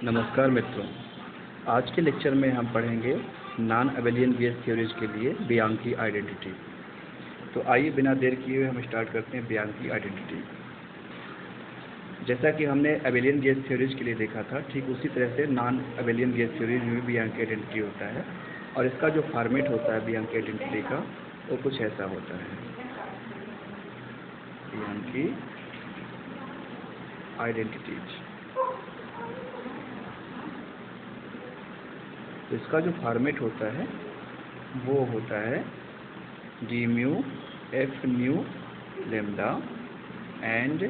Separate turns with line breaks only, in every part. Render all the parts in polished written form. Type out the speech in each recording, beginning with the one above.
नमस्कार मित्रों, आज के लेक्चर में हम पढ़ेंगे नॉन अबेलियन गेज थ्योरीज के लिए बियांकी आइडेंटिटी। तो आइए बिना देर किए हुए हम स्टार्ट करते हैं बियांकी आइडेंटिटी। जैसा कि हमने अबेलियन गेज थ्योरीज के लिए देखा था, ठीक उसी तरह से नॉन अबेलियन गेज थ्योरीज में भी बियांकी आइडेंटिटी होता है और इसका जो फॉर्मेट होता है बियांकी आइडेंटिटी का वो कुछ ऐसा होता है। बियांकी आइडेंटिटीज, तो इसका जो फॉर्मेट होता है वो होता है D mu F nu lambda and,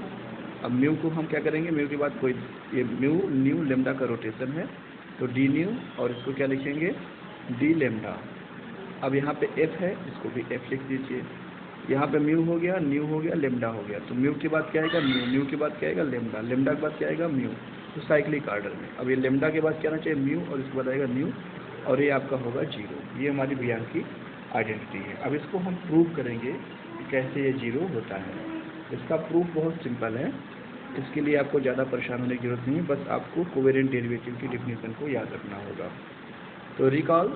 अब म्यू को हम क्या करेंगे, म्यू के बाद कोई ये म्यू न्यू लेमडा का रोटेशन है तो डी न्यू और इसको क्या लिखेंगे डी लेमडा। अब यहाँ पे एफ है, इसको भी एफ लिख दीजिए। यहाँ पे म्यू हो गया, न्यू हो गया, लेमडा हो गया, तो म्यू के बाद क्या आएगा म्यू, न्यू के बाद क्या आएगा लेमडा, लेमडा के बाद क्या आएगा म्यू, तो साइक्लिक आर्डर में। अब ये लेमडा के बाद क्या आना चाहिए म्यू और इसके बाद आएगा न्यू और ये आपका होगा जीरो। ये हमारी बियांकी आइडेंटिटी है। अब इसको हम प्रूव करेंगे कि कैसे ये जीरो होता है। इसका प्रूफ बहुत सिंपल है, इसके लिए आपको ज़्यादा परेशान होने की जरूरत नहीं है, बस आपको कोवेरिएंट डेरिवेटिव की डेफिनेशन को याद रखना होगा। तो recall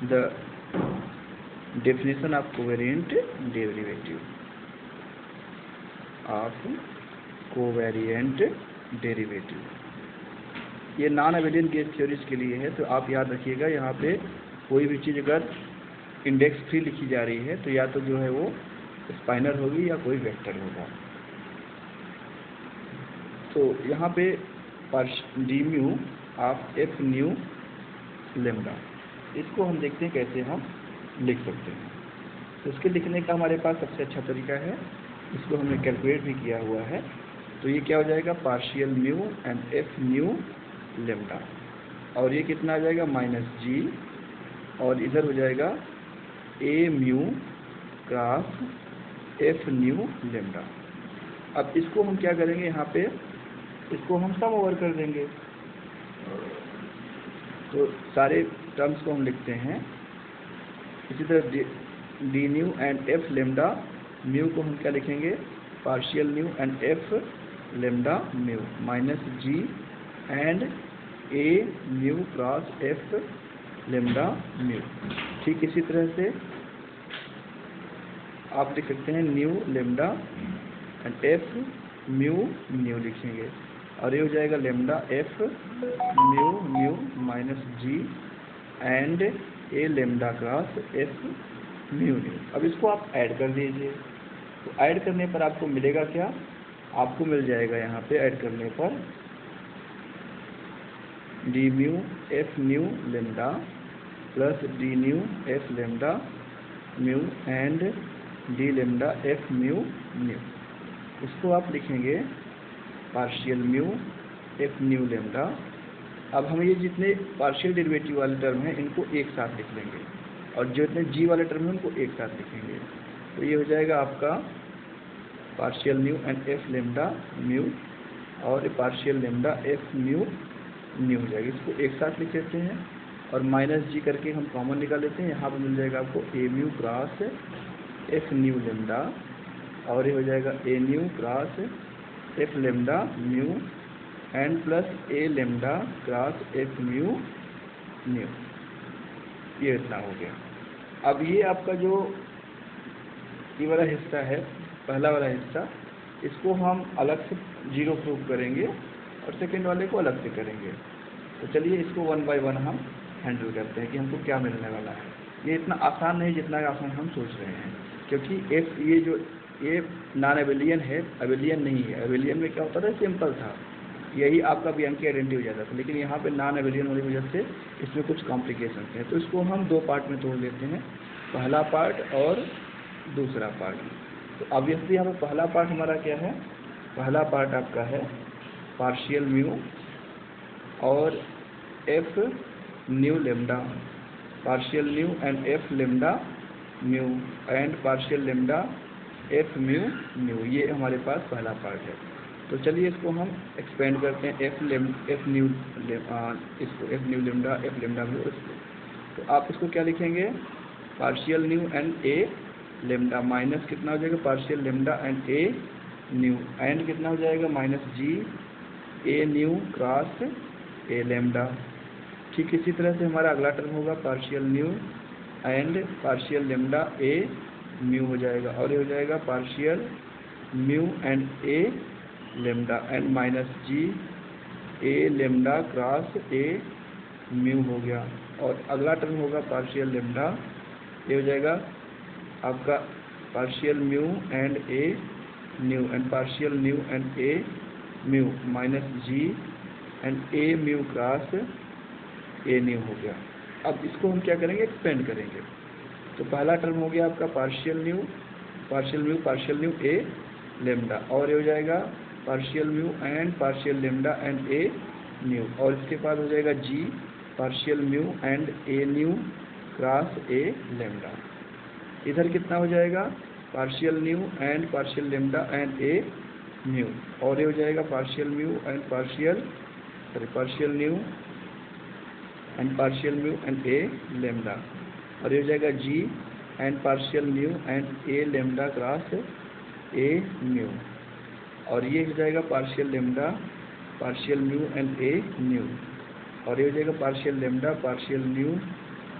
the definition of covariant derivative of covariant derivative. ये नॉन अबेलियन गेज थ्योरीज के लिए है, तो आप याद रखिएगा यहाँ पे कोई भी चीज़ अगर इंडेक्स फ्री लिखी जा रही है तो या तो जो है वो स्पाइनर होगी या कोई वेक्टर होगा। तो यहाँ पे D mu of F nu lambda, इसको हम देखते हैं कैसे हम लिख सकते हैं। तो इसके लिखने का हमारे पास सबसे अच्छा तरीका है, इसको हमने कैलकुलेट भी किया हुआ है। तो ये क्या हो जाएगा partial mu and F nu lambda, और ये कितना आ जाएगा माइनस जी, और इधर हो जाएगा A mu cross F nu lambda. अब इसको हम क्या करेंगे, यहाँ पे इसको हम सम ओवर कर देंगे। तो सारे टर्म्स को हम लिखते हैं इसी तरह D nu and F lambda, mu को हम क्या लिखेंगे partial mu and F lambda mu minus G and A mu cross F lambda mu. ठीक इसी तरह से आप लिख सकते हैं nu lambda and F mu nu लिखेंगे, और ये हो जाएगा lambda F mu nu minus G and A lambda cross F mu nu. अब इसको आप ऐड कर दीजिए, तो ऐड करने पर आपको मिलेगा क्या, आपको मिल जाएगा यहाँ पे ऐड करने पर D mu F nu lambda plus D new F lambda mu and D lambda F mu new. इसको आप लिखेंगे partial mu F nu lambda. अब हम ये जितने पार्शियल डेरिवेटिव वाले टर्म हैं इनको एक साथ लिख लेंगे, और जितने जी वाले टर्म हैं उनको एक साथ लिखेंगे। तो ये हो जाएगा आपका partial mu and F lambda mu और partial lambda F mu nu हो जाएगा। इसको एक साथ लिख लेते हैं और माइनस जी करके हम कॉमन निकाल लेते हैं। यहाँ पर मिल जाएगा आपको A mu cross F nu lambda, और ये हो जाएगा A nu cross F lambda mu and plus A lambda cross F mu nu. ये इतना हो गया। अब ये आपका जो ये वाला हिस्सा है, पहला वाला हिस्सा, इसको हम अलग से जीरो प्रूव करेंगे और सेकेंड वाले को अलग से करेंगे। तो चलिए इसको वन बाय वन हम हैंडल करते हैं कि हमको क्या मिलने वाला है। ये इतना आसान नहीं जितना आसान हम सोच रहे हैं, क्योंकि एफ ये जो ये नॉन अबेलियन है, अबेलियन नहीं है। अबेलियन में क्या होता था, सिंपल था, यही आपका बियांकी आइडेंटिटी हो जाता था, लेकिन यहाँ पे नॉन अबेलियन होने की वजह से इसमें कुछ कॉम्प्लिकेशन हैं। तो इसको हम दो पार्ट में तोड़ लेते हैं, पहला पार्ट और दूसरा पार्ट। तो ऑब्वियसली यहाँ पर पहला पार्ट हमारा क्या है, पहला पार्ट आपका है पार्शियल म्यू और F nu lambda, partial mu and F lambda mu and partial lambda F mu nu. ये हमारे पास पहला पार्ट है। तो चलिए इसको हम एक्सपेंड करते हैं एफ न्यू इसको F nu lambda F lambda mu. तो आप इसको क्या लिखेंगे partial nu and A lambda minus कितना हो जाएगा partial lambda and A nu and कितना हो जाएगा minus G A nu cross A lambda. ठीक इसी तरह से हमारा अगला टर्म होगा partial nu and partial lambda A mu हो जाएगा, और ये हो जाएगा partial mu and A lambda and minus G A lambda cross A mu हो गया। और अगला टर्म होगा पार्शियल लेमडा, ये हो जाएगा आपका partial mu and A nu and partial nu and A mu minus G and A mu cross A nu हो गया। अब इसको हम क्या करेंगे, एक्सपेंड करेंगे। तो पहला टर्म हो गया आपका partial mu partial nu A lambda, और ये हो जाएगा partial mu and partial lambda and A nu, और इसके बाद हो जाएगा G partial mu and A nu cross A lambda. इधर कितना हो जाएगा partial nu and partial lambda and A mu, और ये हो जाएगा partial mu and partial nu and A lambda, और ये हो जाएगा G and partial nu and A lambda cross A mu, और ये हो जाएगा partial lambda partial mu and A mu, और ये हो जाएगा partial lambda partial mu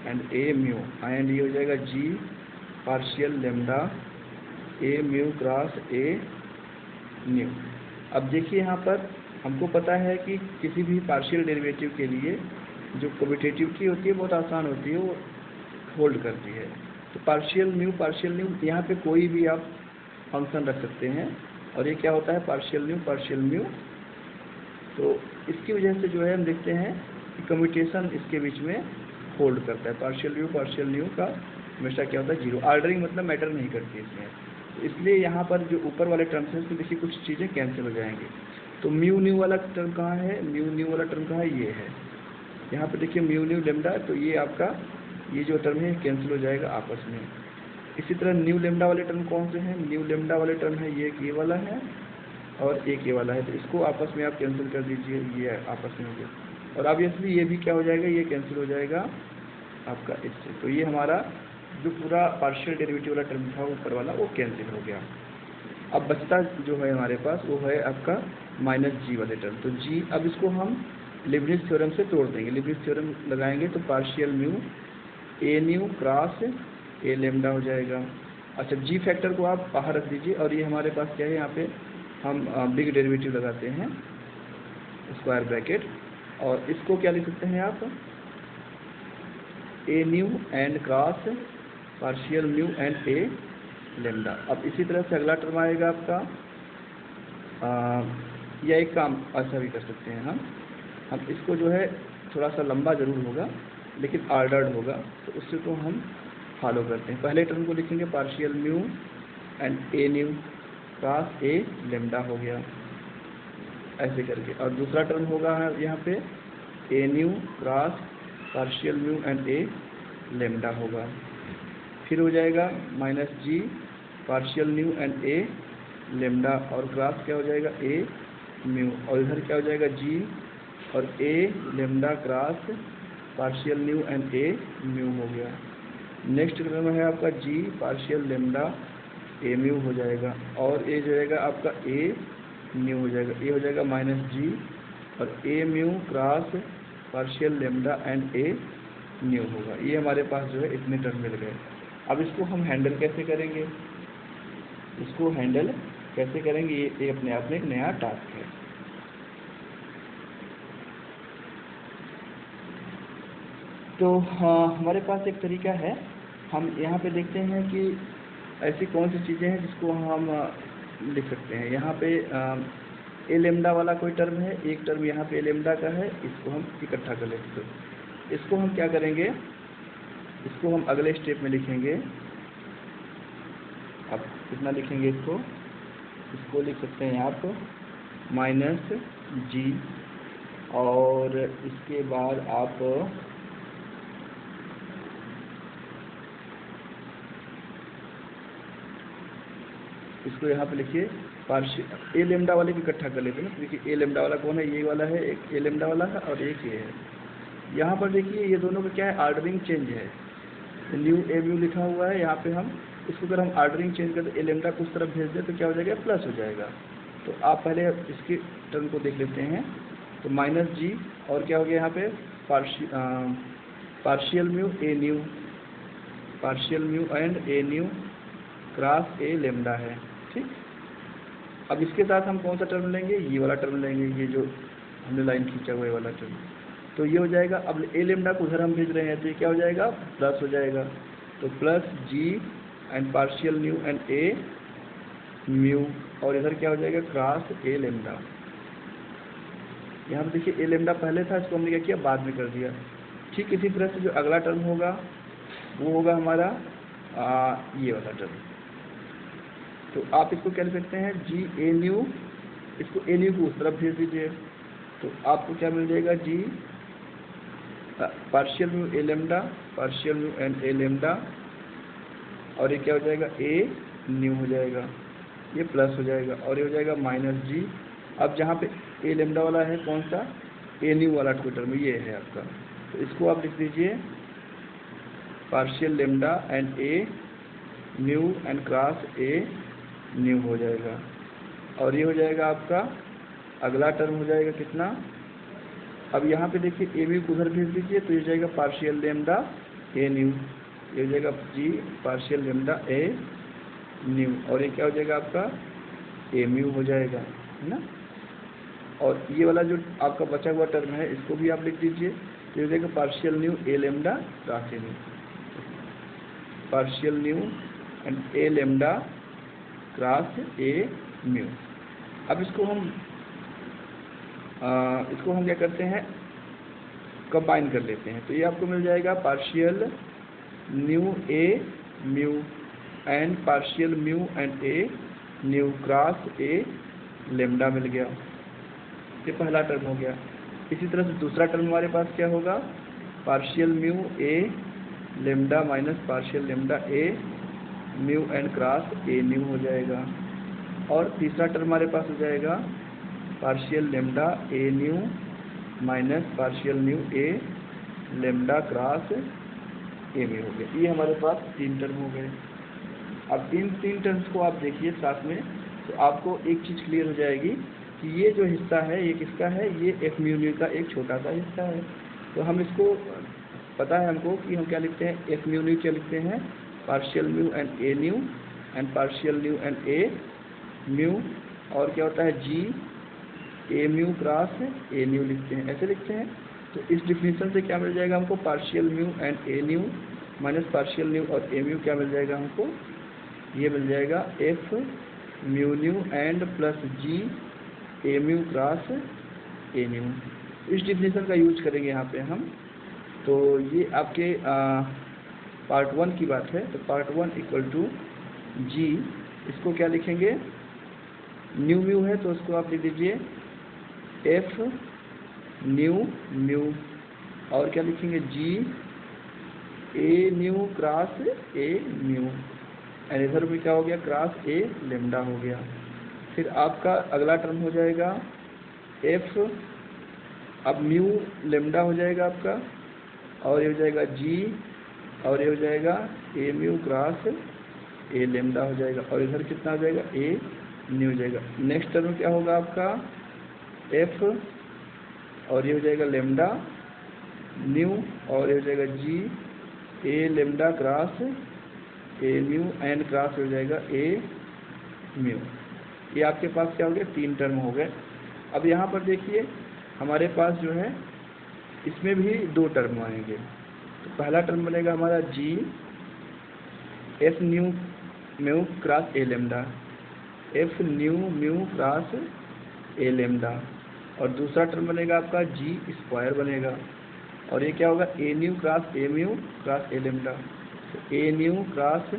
and A mu, and ये हो जाएगा G partial lambda A mu cross A mu. अब देखिए यहाँ पर हमको पता है कि किसी भी पार्शियल डेरिवेटिव के लिए जो कम्यूटेटिव की होती है बहुत आसान होती है, वो होल्ड करती है। तो पार्शियल न्यू यहाँ पे कोई भी आप फंक्शन रख सकते हैं, और ये क्या होता है पार्शियल म्यू। तो इसकी वजह से जो है हम देखते हैं कि कम्यूटेशन इसके बीच में होल्ड करता है। पार्शियल न्यू का हमेशा क्या होता है जीरो, ऑर्डरिंग मतलब मैटर नहीं करती इसमें। तो इसलिए यहाँ पर जो ऊपर वाले टर्म्स हैं उसमें देखिए कुछ चीज़ें कैंसिल हो जाएंगे। तो म्यू न्यू वाला टर्म कहाँ है, म्यू न्यू वाला टर्म कहाँ है, ये है यहाँ पे देखिए म्यू न्यू लेमडा, तो ये आपका ये जो टर्म है कैंसिल हो जाएगा आपस में। इसी तरह न्यू लेमडा वाले टर्म कौन से हैं, न्यू लेमडा वाले टर्म है ये, एक ये वाला है और एक ये वाला है, तो इसको आपस में आप कैंसिल कर दीजिए, ये आपस में हो गया। और ऑब्वियसली ये भी क्या हो जाएगा, ये कैंसिल हो जाएगा आपका इससे। तो ये हमारा जो पूरा पार्शियल डेरिवेटिव वाला टर्म था ऊपर वाला, वो कैंसिल हो गया। अब बचता जो है हमारे पास वो है आपका माइनस जी वाले टर्म। तो जी, अब इसको हम लीबनिज़ थ्योरम से तोड़ देंगे। लीबनिज़ थ्योरम लगाएंगे तो partial mu A nu cross A lambda हो जाएगा। अच्छा, जी फैक्टर को आप बाहर रख दीजिए, और ये हमारे पास क्या है, यहाँ पे हम बिग डेरिवेटिव लगाते हैं स्क्वायर ब्रैकेट, और इसको क्या लिख सकते हैं आप, ए nu and cross partial mu and A lambda. अब इसी तरह से अगला टर्म आएगा आपका, या एक काम ऐसा भी कर सकते हैं हम इसको जो है थोड़ा सा लंबा ज़रूर होगा लेकिन ऑर्डर्ड होगा, तो उससे तो हम फॉलो करते हैं। पहले टर्म को लिखेंगे partial mu and A nu cross A lambda हो गया ऐसे करके, और दूसरा टर्म होगा यहाँ पे A nu cross partial mu and A lambda होगा। फिर हो जाएगा minus G partial mu and A lambda, और क्रॉस क्या हो जाएगा ए म्यू, और इधर क्या हो जाएगा जी और A lambda cross partial mu and A mu हो गया। नेक्स्ट टर्म है आपका G partial lambda A mu हो जाएगा, और ए जो जाएगा आपका ए म्यू हो जाएगा, ए हो जाएगा माइनस जी और A mu cross partial lambda and A mu होगा। ये हमारे पास जो है इतने टर्म मिल गए। अब इसको हम हैंडल कैसे करेंगे, इसको हैंडल कैसे करेंगे, ये अपने आप में एक नया टास्क है। तो हाँ, हमारे पास एक तरीका है, हम यहाँ पे देखते हैं कि ऐसी कौन सी चीज़ें हैं जिसको हम लिख सकते हैं। यहाँ पे ए लेमडा वाला कोई टर्म है, एक टर्म यहाँ पे ए लेमडा का है, इसको हम इकट्ठा कर लेते हैं। इसको हम क्या करेंगे, इसको हम अगले स्टेप में लिखेंगे। अब कितना लिखेंगे इसको लिख सकते हैं आप माइनस जी, और इसके बाद आप इसको यहाँ पे लिखिए पार्शियल ए लेमडा वाले को इकट्ठा कर लेते हैं ना। देखिए ए लेमडा वाला कौन है, ये वाला है, एक ए लेमडा वाला है और एक ये है। यहाँ पर देखिए ये दोनों का क्या है, ऑर्डरिंग चेंज है। न्यू ए म्यू लिखा हुआ है यहाँ पे, हम इसको अगर हम ऑर्डरिंग चेंज करते ए लेमडा को उस तरफ भेज दें तो क्या हो जाएगा, प्लस हो जाएगा। तो आप पहले इसकी टर्म को देख लेते हैं। तो माइनस जी और क्या हो गया यहाँ पे partial mu a new, partial mu and A nu cross A lambda है। ठीक, अब इसके साथ हम कौन सा टर्म लेंगे, ये वाला टर्म लेंगे, ये जो हमने लाइन खींचा हुआ है वाला टर्म। तो ये हो जाएगा, अब ए लेमडा को उधर हम भेज रहे हैं तो ये क्या हो जाएगा, प्लस हो जाएगा। तो plus G and partial mu and A mu, और इधर क्या हो जाएगा, क्रॉस ए लेमडा। यहाँ पर देखिए ए लेमडा पहले था, इसको हमने क्या किया, बाद में कर दिया। ठीक इसी तरह से जो अगला टर्म होगा वो होगा हमारा ये वाला टर्म। तो आप इसको क्या लिख सकते हैं, जी ए न्यू, इसको ए न्यू को उस तरफ भेज दीजिए। तो आपको क्या मिल जाएगा, G partial mu A lambda, partial mu and A lambda, और ये क्या हो जाएगा, ए न्यू हो जाएगा, ये प्लस हो जाएगा, और ये हो जाएगा माइनस जी। अब जहाँ पे ए लेमडा वाला है कौन सा, ए न्यू वाला ट्विटर में ये है आपका, तो इसको आप लिख दीजिए partial lambda and A nu and cross A nu हो जाएगा। और ये हो जाएगा आपका अगला टर्म हो जाएगा कितना, अब यहाँ पे देखिए ए म्यू को उधर भेज दीजिए, तो ये जाएगा पार्शियल लेमडा ए न्यू, ये हो जाएगा जी पार्शियल लेमडा ए न्यू, और ये क्या हो जाएगा आपका ए म्यू हो जाएगा, है ना। और ये वाला जो आपका बचा हुआ टर्म है इसको भी आप लिख दीजिए, तो ये हो जाएगा partial nu A lambda cross A new, partial nu and A lambda cross A mu. अब इसको हम क्या करते हैं, कंबाइन कर लेते हैं। तो ये आपको मिल जाएगा partial nu A mu and partial mu and A nu cross A lambda मिल गया, ये पहला टर्म हो गया। इसी तरह से दूसरा टर्म हमारे पास क्या होगा, partial mu A lambda minus partial lambda A mu and cross A nu हो जाएगा। और तीसरा टर्म हमारे पास हो जाएगा partial lambda a new minus partial mu A lambda cross A mu हो गया। ये हमारे पास तीन टर्म हो गए। अब इन तीन टर्म्स को आप देखिए साथ में, तो आपको एक चीज़ क्लियर हो जाएगी कि ये जो हिस्सा है ये किसका है, ये एफ म्यू न्यू का एक छोटा सा हिस्सा है। तो हम इसको पता है हमको कि हम क्या लिखते हैं, एफ म्यू न्यू क्या लिखते हैं, partial mu and A nu and partial mu and A mu, और क्या होता है जी A mu cross A new लिखते हैं, ऐसे लिखते हैं। तो इस डिफिनीशन से क्या मिल जाएगा हमको, partial mu and A new minus partial mu और ए म्यू क्या मिल जाएगा हमको, ये मिल जाएगा F mu nu and plus G A mu cross A nu. इस डिफिनीशन का यूज करेंगे यहाँ पे हम। तो ये आपके पार्ट 1 की बात है। तो पार्ट 1 इक्वल टू जी, इसको क्या लिखेंगे, न्यू म्यू है तो उसको आप लिख दीजिए एफ न्यू म्यू, और क्या लिखेंगे G A nu cross A mu, and इधर भी क्या हो गया, क्रॉस ए लेमडा हो गया। फिर आपका अगला टर्म हो जाएगा एफ, अब म्यू लेमडा हो जाएगा आपका, और ये हो जाएगा जी, और ये हो जाएगा A mu cross A lambda हो जाएगा, और इधर कितना हो जाएगा, ए न्यू हो जाएगा। नेक्स्ट टर्म क्या होगा आपका एफ, और ये हो जाएगा लेमडा न्यू, और ये हो जाएगा G A lambda cross A mu and cross हो जाएगा ए म्यू। ये आपके पास क्या हो गया, तीन टर्म हो गए। अब यहाँ पर देखिए हमारे पास जो है इसमें भी दो टर्म आएंगे। तो पहला टर्म बनेगा हमारा G F nu mu cross A lambda, F nu mu cross A lambda, और दूसरा टर्म बनेगा आपका जी स्क्वायर बनेगा, और ये क्या होगा, A nu cross A mu cross A lambda, तो A nu cross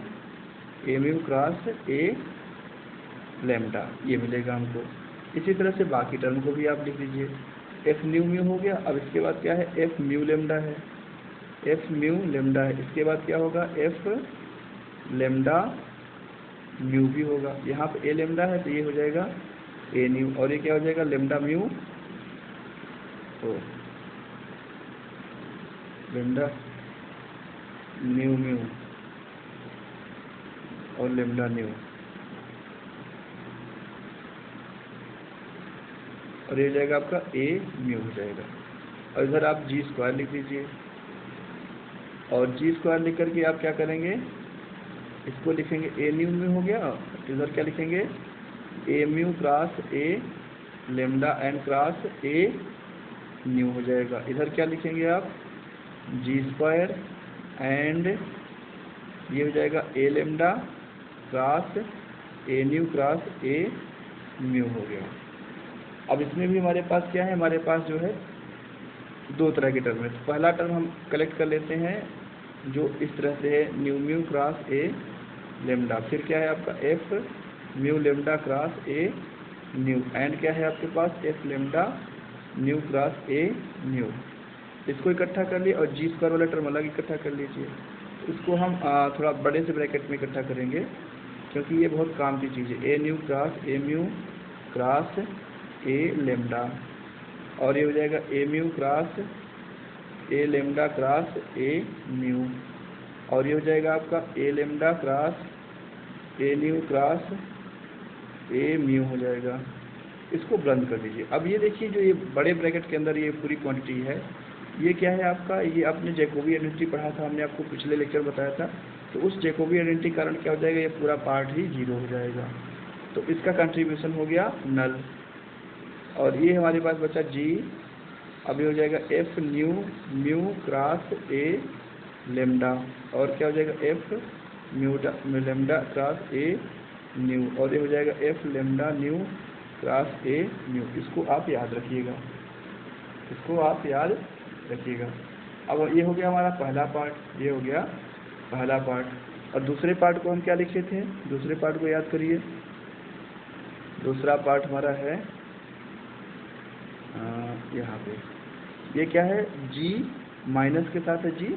A mu cross A lambda, ये मिलेगा हमको। इसी तरह से बाकी टर्म को भी आप लिख लीजिए, एफ न्यू म्यू हो गया। अब इसके बाद क्या है, एफ म्यू लेमडा है, एफ म्यू लेमडा है। इसके बाद क्या होगा, एफ लेमडा म्यू भी होगा। यहाँ पे ए लेमडा है तो ये हो जाएगा ए न्यू, और ये क्या हो जाएगा, लेमडा म्यू, तो लेमडा न्यू म्यू और लेमडा न्यू। और ये हो जाएगा आपका ए म्यू हो जाएगा। और इधर आप जी स्क्वायर लिख दीजिए, और जी स्क्वायर लिख करके आप क्या करेंगे, इसको लिखेंगे ए न्यू म्यू हो गया। तो इधर क्या लिखेंगे, A mu cross A lambda N cross A nu हो जाएगा। इधर क्या लिखेंगे आप, जी स्क्वायर एंड ये हो जाएगा A lambda cross A nu cross A mu हो गया। अब इसमें भी हमारे पास क्या है, हमारे पास जो है दो तरह के टर्म है। तो पहला टर्म हम कलेक्ट कर लेते हैं जो इस तरह से है, nu mu cross A lambda, फिर क्या है आपका F mu lambda cross A nu, and क्या है आपके पास F lambda nu cross A nu. इसको इकट्ठा कर लिए और जी स्क्वायर वाला टर्म अलग इकट्ठा कर लीजिए। इसको हम थोड़ा बड़े से ब्रैकेट में इकट्ठा करेंगे क्योंकि ये बहुत काम की चीज़ है। A nu cross A mu cross A lambda, और ये हो जाएगा A mu cross A lambda cross A mu, और ये हो जाएगा आपका A lambda cross A nu cross A mu हो जाएगा। इसको बंद कर दीजिए। अब ये देखिए जो ये बड़े ब्रैकेट के अंदर ये पूरी क्वांटिटी है, ये क्या है आपका, ये आपने जैकोबी आइडेंटिटी पढ़ा था, हमने आपको पिछले लेक्चर बताया था। तो उस जैकोबी आइडेंटिटी कारण क्या हो जाएगा, ये पूरा पार्ट ही जीरो हो जाएगा। तो इसका कंट्रीब्यूशन हो गया नल। और ये हमारे पास बचा जी। अब ये हो जाएगा F nu mu cross A lambda, और क्या हो जाएगा F mu lambda cross A nu, और ये हो जाएगा F lambda nu cross A nu. इसको आप याद रखिएगा, इसको आप याद रखिएगा। अब ये हो गया हमारा पहला पार्ट, ये हो गया पहला पार्ट। और दूसरे पार्ट को हम क्या लिखे थे, दूसरे पार्ट को याद करिए। दूसरा पार्ट हमारा है यहाँ पे, ये क्या है, जी माइनस के साथ है जी,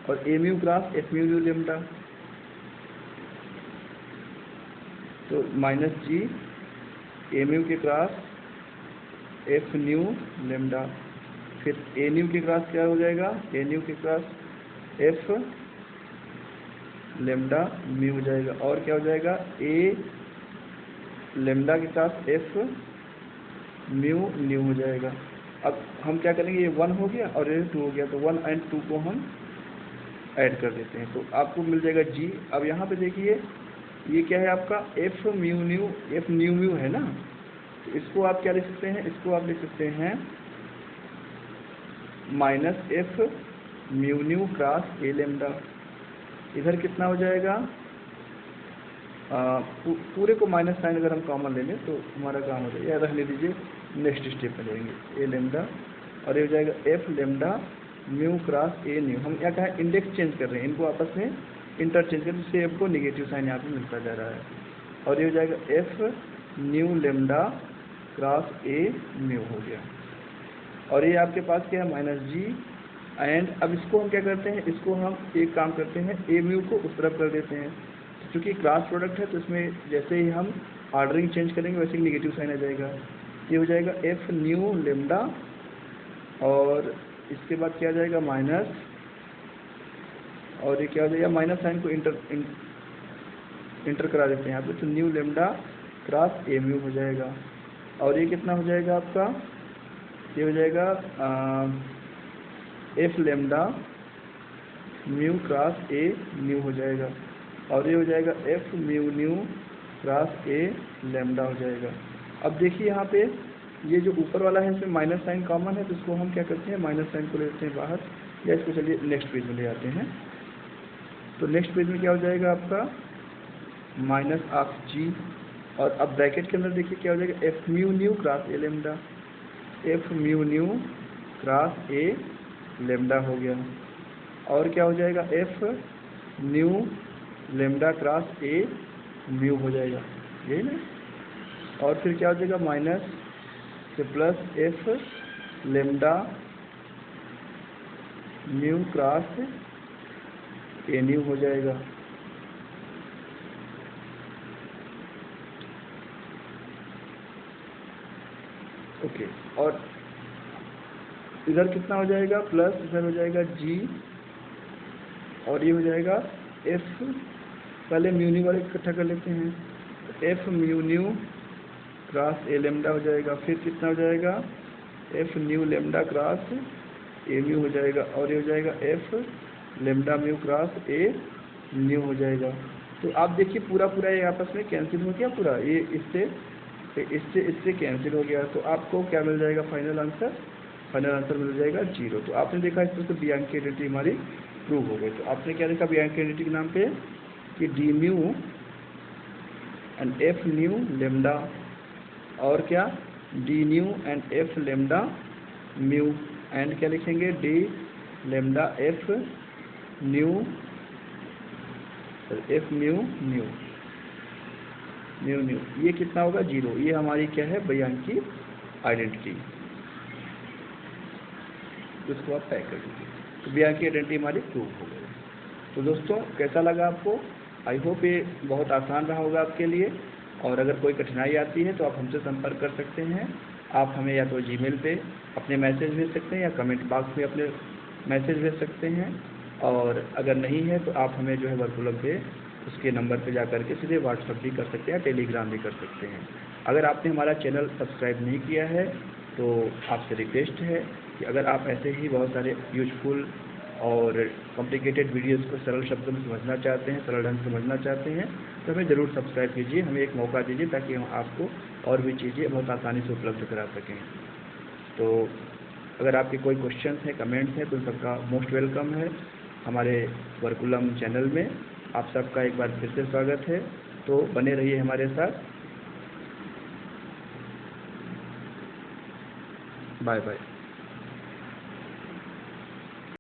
और A mu cross F mu nu lambda, तो माइनस जी ए म्यू के क्रॉस एफ न्यू लेमडा, फिर ए न्यू के क्रॉस क्या हो जाएगा, ए न्यू के क्रॉस एफ लेमडा म्यू हो जाएगा, और क्या हो जाएगा ए लेमडा के साथ एफ म्यू न्यू हो जाएगा। अब हम क्या करेंगे, ये 1 हो गया और ये 2 हो गया, तो 1 और 2 को हम ऐड कर देते हैं, तो आपको मिल जाएगा जी। अब यहाँ पे देखिए ये क्या है आपका F mu new, F nu mu है ना, तो इसको आप क्या लिख सकते हैं, इसको आप लिख सकते हैं minus F mu new cross A lambda. इधर कितना हो जाएगा, पूरे को माइनस साइन अगर हम कॉमन ले लें तो हमारा काम हो जाएगा, रख ले दीजिए, नेक्स्ट स्टेप में जाएंगे ए लेमडा, और ये हो जाएगा F lambda mu cross A new. हम क्या कहें, इंडेक्स चेंज कर रहे हैं, इनको आपस में इंटरचेंज कर, जिससे एफ को निगेटिव साइन यहाँ पे मिलता जा रहा है, और ये हो जाएगा F nu lambda cross A mu हो गया। और ये आपके पास क्या है, माइनस जी, एंड अब इसको हम क्या करते हैं, इसको हम एक काम करते हैं, ए म्यू को उस तरफ कर देते हैं, क्योंकि क्रॉस प्रोडक्ट है तो इसमें जैसे ही हम ऑर्डरिंग चेंज करेंगे वैसे ही निगेटिव साइन आ जाएगा। ये हो जाएगा एफ न्यू लेमडा, और इसके बाद क्या आ जाएगा माइनस, और ये क्या हो जाएगा, माइनस साइन को इंटर करा देते हैं यहाँ पे, तो new lambda cross A mu हो जाएगा। और ये कितना हो जाएगा आपका, ये हो जाएगा F lambda mu cross A nu हो जाएगा, और ये हो जाएगा F mu new cross A lambda हो जाएगा। अब देखिए यहाँ पे ये जो ऊपर वाला है इसमें माइनस साइन कॉमन है, तो इसको हम क्या करते हैं, माइनस साइन को ले लेते हैं बाहर, या इसको चलिए नेक्स्ट पेज में ले आते हैं। तो नेक्स्ट पेज में क्या हो जाएगा आपका माइनस ऑफ जी, और अब ब्रैकेट के अंदर देखिए क्या हो जाएगा, F mu new cross A lambda, F mu new cross A lambda हो गया, और क्या हो जाएगा F nu lambda cross A mu हो जाएगा, यही ना। और फिर क्या हो जाएगा माइनस से plus F lambda mu cross A nu हो जाएगा। ओके, और इधर कितना हो जाएगा, प्लस इधर हो जाएगा जी, और ये हो जाएगा एफ, पहले म्यू न्यू वाले इकट्ठा कर लेते हैं, F mu new cross A lambda हो जाएगा, फिर कितना हो जाएगा F nu lambda cross A mu हो जाएगा, और ये हो जाएगा F lambda mu cross A nu हो जाएगा। तो आप देखिए पूरा पूरा ये आपस में कैंसिल हो गया पूरा, ये इससे कैंसिल हो गया। तो आपको क्या मिल जाएगा फाइनल आंसर मिल जाएगा 0। तो आपने देखा इस तरह से बियांकी की आइडेंटिटी हमारी प्रूव हो गई। तो आपने क्या देखा बियांकी की आइडेंटिटी के नाम पे कि D mu and F nu lambda, और क्या D nu and F lambda mu, and क्या लिखेंगे D lambda F new new. ये कितना होगा 0। ये हमारी क्या है बियांकी आइडेंटिटी। इसको आप पैक कर दीजिए। तो बियांकी आइडेंटिटी हमारी प्रूव हो गई। तो दोस्तों कैसा लगा आपको? आई होप ये बहुत आसान रहा होगा आपके लिए। और अगर कोई कठिनाई आती है तो आप हमसे संपर्क कर सकते हैं। आप हमें या तो जीमेल पे अपने मैसेज भेज सकते हैं या कमेंट बॉक्स में अपने मैसेज भेज सकते हैं, और अगर नहीं है तो आप हमें जो है वर्कुलम पे उसके नंबर पे जा करके सीधे व्हाट्सअप भी कर सकते हैं, टेलीग्राम भी कर सकते हैं। अगर आपने हमारा चैनल सब्सक्राइब नहीं किया है तो आपसे रिक्वेस्ट है कि अगर आप ऐसे ही बहुत सारे यूजफुल और कॉम्प्लिकेटेड वीडियोस को सरल शब्दों में समझना चाहते हैं, सरल ढंग से समझना चाहते हैं, तो हमें ज़रूर सब्सक्राइब कीजिए, हमें एक मौका दीजिए ताकि हम आपको और भी चीज़ें बहुत आसानी से उपलब्ध करा सकें। तो अगर आपके कोई क्वेश्चन हैं, कमेंट्स हैं, तो सबका मोस्ट वेलकम है हमारे वर्कुलम चैनल में। आप सबका एक बार फिर से स्वागत है। तो बने रहिए हमारे साथ। Bye bye.